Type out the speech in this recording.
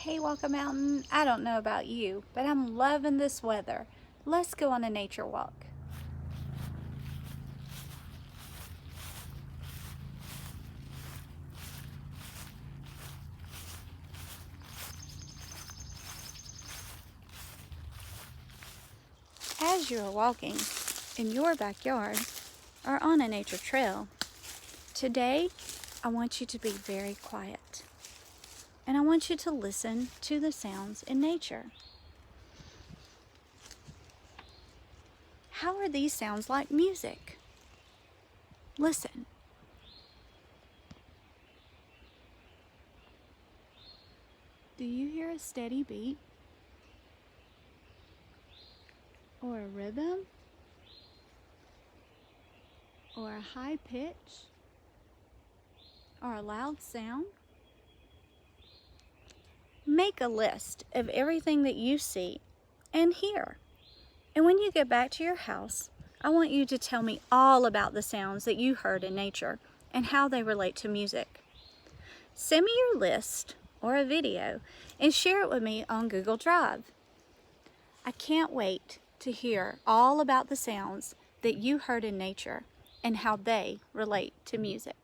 Hey Walker Mountain, I don't know about you, but I'm loving this weather. Let's go on a nature walk. As you are walking in your backyard or on a nature trail, today I want you to be very quiet and I want you to listen to the sounds in nature. How are these sounds like music? Listen. Do you hear a steady beat? Or a rhythm? Or a high pitch? Or a loud sound? Make a list of everything that you see and hear. And when you get back to your house, I want you to tell me all about the sounds that you heard in nature and how they relate to music. Send me your list or a video and share it with me on Google Drive. I can't wait to hear all about the sounds that you heard in nature and how they relate to music.